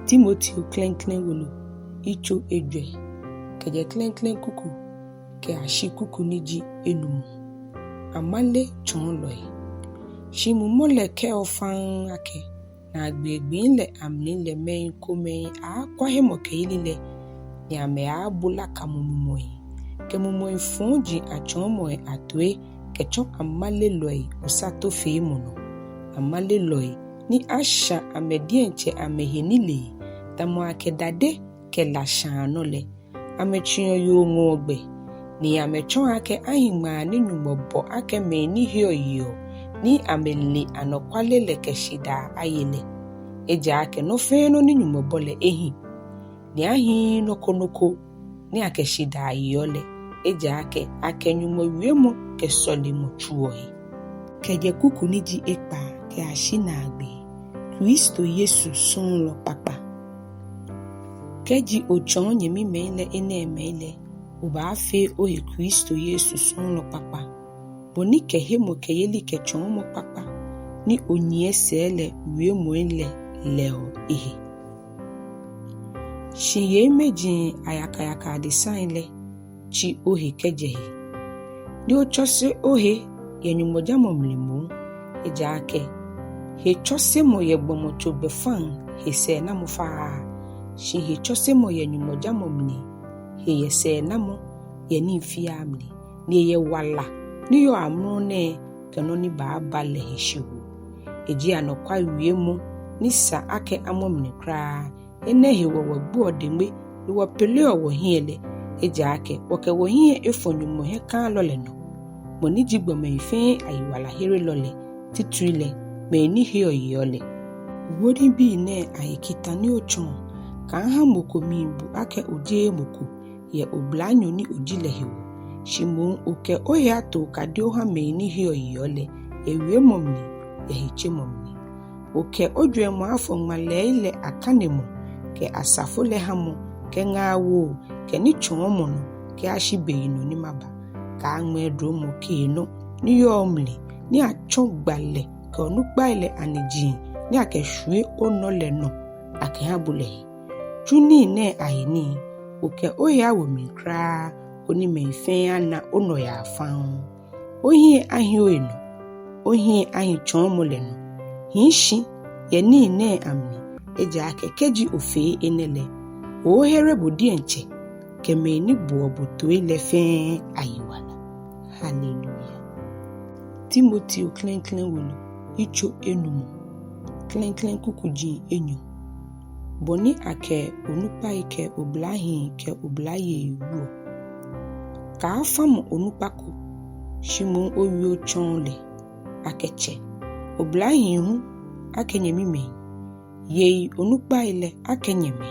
Timoteo Wolo icho edwe keje kuku ke ashi kuku niji enumu Amale tsɔɔlɔi shimumole ke ofan ake na agbegbe le amle le men kome akwa hemo ke ile ni ame abula kamumoi ke mumoi fonji achomo atwe ke chon amale loi osato fe mono amale loi ni asha amedienche amehenile tamo ake dade ke la shano le amechio yo ngogbe ni amechon ake ahima ni nyumobo ake me ni hioyo ni amele anɔkwa le keshida ayele eja ake no feno ni nyumobo le ehi ni ahi nokonoko ni ake shida ayole eja ake nyumo wiemo ke solimo chuohi keje kuku niji ekpa ke ashina agbe Kristo Yesu son lo kpakpa keji ochon nyemi meile ene meile uba fe ohe Kristo Yesu son lo kpakpa boni ke hemo ke yeli ke chon mo kpakpa ni onye sele wiemo ile leo ihe shiye meji ayaka de sanle chi ohe kejehi ni ochose ohe yenyumoja momlimo eja ake he chose mo ye gbomo to befan he se na mo fa shi he chose mo ye nyumoja momni he ye se na mo ye ni fi amni ni ye wala ni yo amro ne kano ni ba le he shiwu eji anɔkwa wiemo ni sa ake amomni kra ene he wo gbu odembe ni wo pele owo hiele eja ake wo ke wo hie efonyumo he kan lole no mo ni jigbo me ife ayiwala here lole titrile me ni he oyole wodi bi ne ayikita ni ochon kan ha moko mimbu ake oje moko ye oblanyo ni ojile hewo shimon oke oya to kadio ha me ni he oyole ewie momni ehiche momni oke odwe mo afo ngmale ile akanemo ke asafole hamo ke Ŋaawoi ke nitsumɔ no ke ashibeyino ni maba ka angmedro mo ke no ni yomli ni achon gbale ke onukpai le aniji ni akeshwe onole no ake habule juni ne ayini oke oya wo mi kra oni me ife ana ono ya fan ohie ahio eno ohie ahi chomo le no hinshi ye ni ne amni eja ake keji ofe enele ohere bodienche kemeni buobuto elefe ayiwala hallelujah Timoteo Wolo icho enumu kukuji enyu boni ake onukpai ke oblahii ke oblayei ruo ka afamu onukpako shimon oyo chonle akeche oblahii hu akenyemi me yei onukpai le akenyemi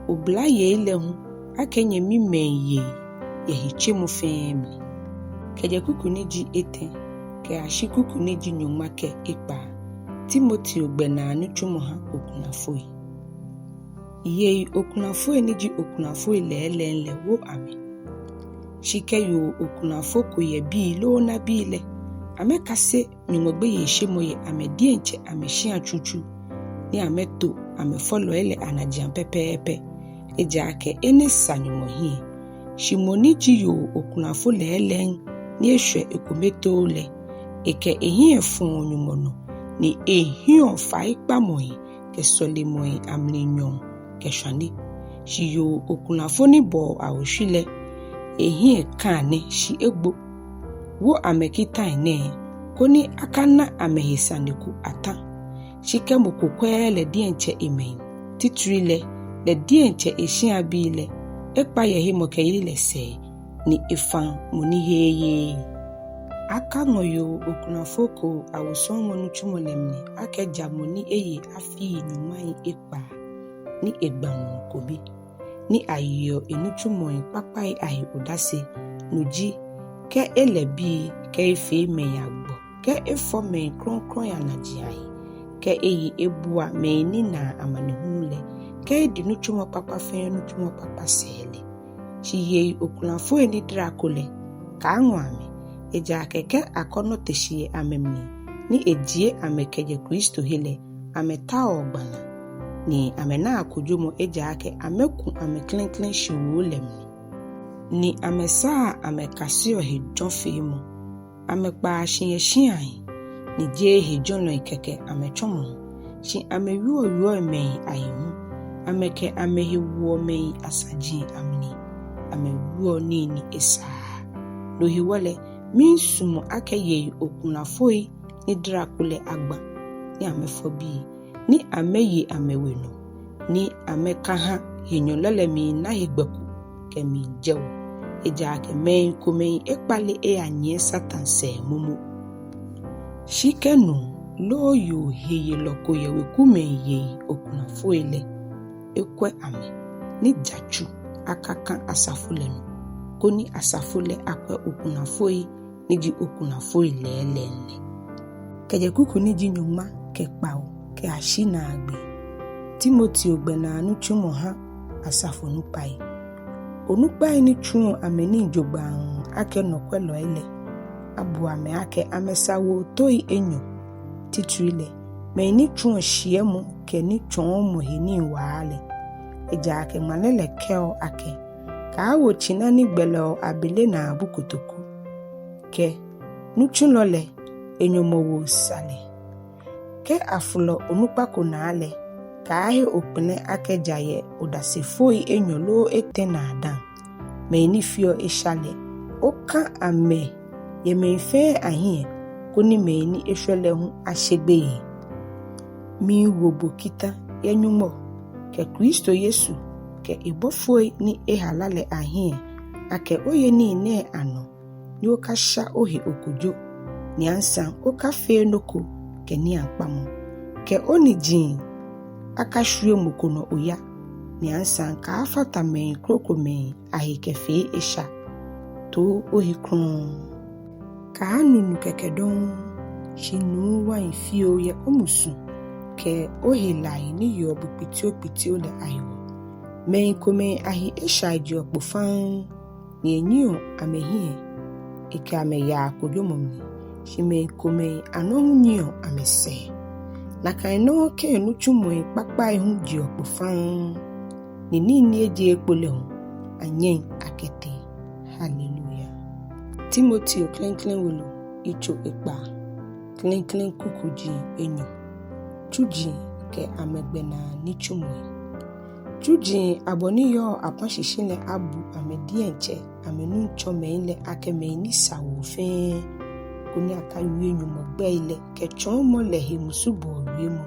oblayei le hu akenyemi me ye hiche mu family keje kuku niji ete ke ashi kuku niji nyuma ke ikpa Timoteo gbɛnaa nitsumɔ ha okulafoi yei okulafoi niji okulafoi le wo ame shike yo okulafoi ko ye bi lo na bi le ame kase nyumogbe ye shemo ye ame dienche ame shia chuchu ni ame to ame follow ele anajian pepepe eja ake ene sanyumo hie shimoni ji yo okulafoi le ni ehwe ekometo le eke ehie fun nyumono ni ehio fa ikpamoi ke solimoi amlinyon ke shani shi yo okulafoi ni bo awoshile ehie kane shi egbo wo amekita ene koni akana amehisandiku atan shike mokokwe le dienche emen titrile le dienche eshia bile ekpa ye himo ke ile se ni ifan muni heye aka ngoyo okulafoi ko awoson mo nitsumɔ lemni ake jamoni eye afi nyumai ekpa ni egbanu kobi ni ayo enitsumɔi kpakpai ahi odase nuji ke elebi ke efe me yagbo ke efo me kronkron ya najiai ke eyi ebua me ni na amanehunule ke di nitsumɔ kpakpa fe nitsumɔ kpakpa sele chiye okulafoi ni drakole ka anwame eja keke akono teshiye amemni ni ejie amekeje Kristo hele ameta ogbana ni amɛnaa kojomo ejake ameku ameklenklen shiwo lemni ni amesa amekasio hidjofimo amekpa shinyeshiai ni je hidjonloi keke amechomo shi amewuo mei ayihu ameke amehiwo mei asaji amni amewuo nini esa no hiwole nitsumɔ akeye okulafoi ni drakule agba ni amefobi ni ameye ameweno ni amekaha hinyolele mi na higbeku kemi jewo ejake mei komei ekpale anye satan se mumu shikenu loyo heye lokoye wekumeye okulafoi le ekwe ame ni jachu akaka asafulenu koni asafule akwe okulafoi niji okulafoi lelele keje kuku niji nyuma kekpao ke ashina agbe Timoteo gbɛnaa nitsumɔ ha asafonukpai onukpai ni tsuɔ ameni jogban ake nɔkwelo ile abu ame ake amesawo toi enyo titrile me ni tsuɔ shiemo ke ni tsomo hini waale eja ake manele keo ake ka wo china ni gbelo abele na abukotoku ke nuchunlole enyomowo sale ke afulo onukpako na ale ka ahe opene ake jaye odasefoi enyolo ete na adam me ni fio eshale oka ame ye me fe ahie koni me ni ehwele hu ahyegbe mi wobo kita yenyumo ke Kristo Yesu ke ibofoi ni ehalale ahie ake oye ni ne ano ni okasha ohe okujo ni ansan okafe noko ke ni ankpamo ke oni jin akashwe mukono oya ni ansan ka afata men kroko men ahikefe esha to ohi kron ka anunu kekedon shinu wa ifio ye omusu ke ohi lai ni yo bupitio le ayo men kome ahi esha ji okpofan ni enyo amehie eke ameya kodwomomni shime kome anohunyo amese na kaino ke nitsumɔi kpakpa hu ji okpofan ni nini eji ekpole hu anyen akete hallelujah Timoteo klenklen wolo icho ekpa klenklen kukuji enyo Tsuji ke amɛgbɛnaa nitsumɔi Tsuji aboniyo apashishile abu amedienche amenu chomele akeme ni sawofe kuni akawie nyumogbeile ke chomo le hemusubo wiemu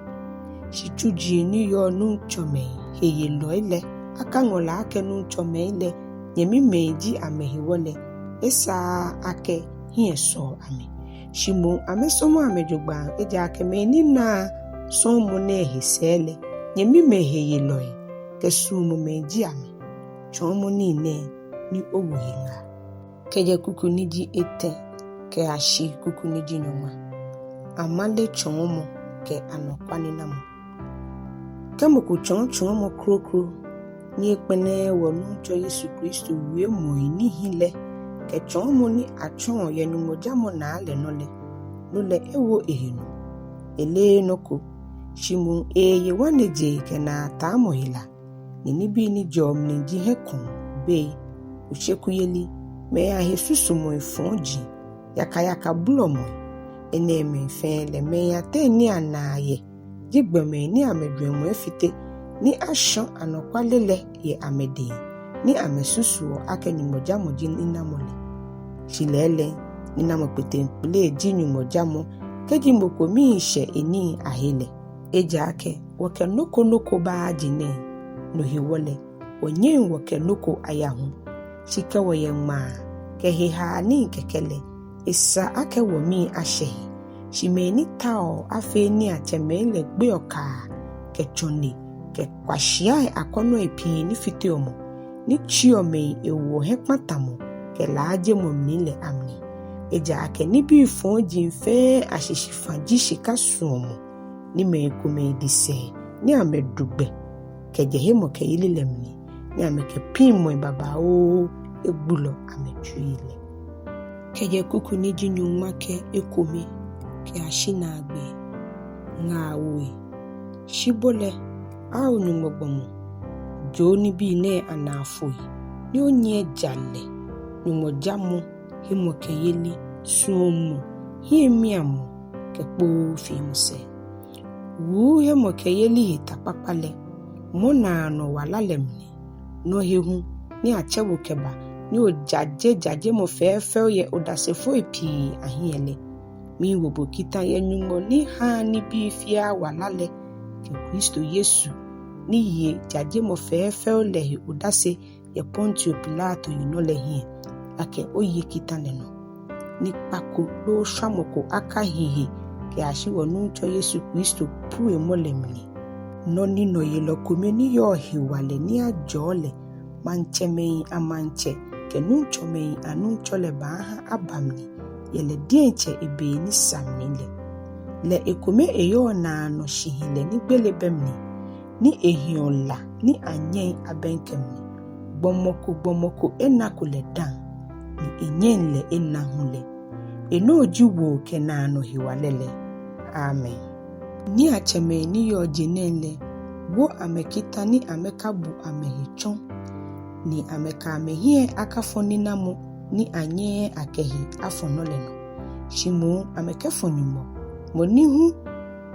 shi Tsuji ni yo nu chome heye loile akangola ake nu chomele nyemi meji amehiwole esa ake hieso ame shimo amesomo amejogba eja ake meni na somo ne hisele nyemi meheye loi kesumu meji ame chomo ni ne ni obuhinga keje kuku niji ete ke ashi kuku niji nyoma Amale chomo ke anɔkwa ninamɔ kemo ku chomo krokro ni ekpene wonu cho Yesu Kristo wie mo ni hile ke chomo ni achon yenumojamo na ale nole ewo ehinu ele noko shimu eye waneje ke na tamo hila ni bi ni jom ni ji hekon be uchekuyeli me ya Yesu mo ifonji yakayaka bulomo eneme fele me ya te ni anaye jigbeme ni amedwemo efite ni ashon anɔkwa lele ye amede ni amesusu akenyumojamo ji ninamole shilele ninamɔ petemple ji nyumojamo keji mboko mi ishe eni ahile eja ake woke noko ba jine no hiwole onye woke noko ayahu shike woye ma ke hiha ni kekele isa ake wo mi ashe shimeni tao afe ni achemele gbe oka ke choni ke kwashia akono epi ni fitiomo ni chiome ewo hekpatamo ke laaje mo nile amni eja ake ni bi fon jinfe ashishifaji shikasuomo ni me dise ni amedugbe ke jehemo ke ililemni ni ameke pimo baba o egbulo amechuile keje kuku ni jinyuma ke ekome ke ashina agbe Ŋaawoi shibole a onyumɔgbɔmɔ joni bi ne anafoi ni onye jale nyumɔjamo himokeyeli suomo hiemiamo kekpo fimuse wu hemokeyeli hitapapale mona no walalemni no hehu ni achewo keba ni ojaje mo fefe ye odasefo epi ahiele mi wobo kita ye nyumo ni ha ni bi fia walale ke Kristo Yesu ni ye jaje mo fefe lehi odase ye Pontio Pilato yinole ake oye kita neno ni pako lo shamoko aka hihi ke ashiwo nuncho Yesu Kristo pue molemni no ni no ye lokome ni yo hiwale ni ajole manchemei amanche ke nuncho mei anuncho le baha abamni yele dienche ebe ni samile le ekome eyo na no shihile ni gbelebemni ni ehionla ni anyen abenkemni gbomoko enakule dan ni enyenle enahule enoji wo ke na no hiwalele amen ni acheme ni yo jinenle wo amekita ni amekabu amehichon ni ameka amehie akafo ninamɔ ni anye akehi afonoleno shimu amekefonimo monihu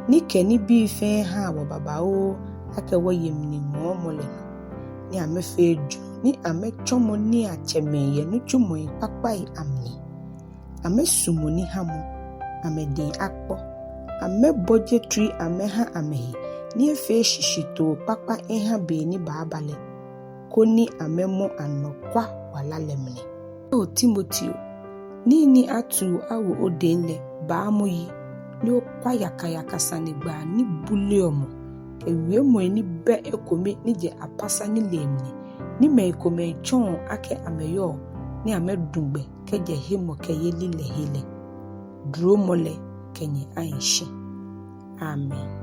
ni keni bi fe ha wo babao akewo yemnimo moleno ni amefeju ni amechomo ni acheme ye nitsumɔi kpakpai amni amesumo ni hamo ameden akpo ameboje tri ameha amehi ni efe shishito kpakpa eha be ni baabale koni amemo anɔkwa walalemni o Timoteo ni atu awo odenle baamoyi ni okwa yakayaka sanigba ni buleomo ewie mo ni be ekome ni je apasa ni lemni ni me ekome chon ake ameyo ni amedungbe keje hemo keyeli lehele duro mole kenye aishi amen.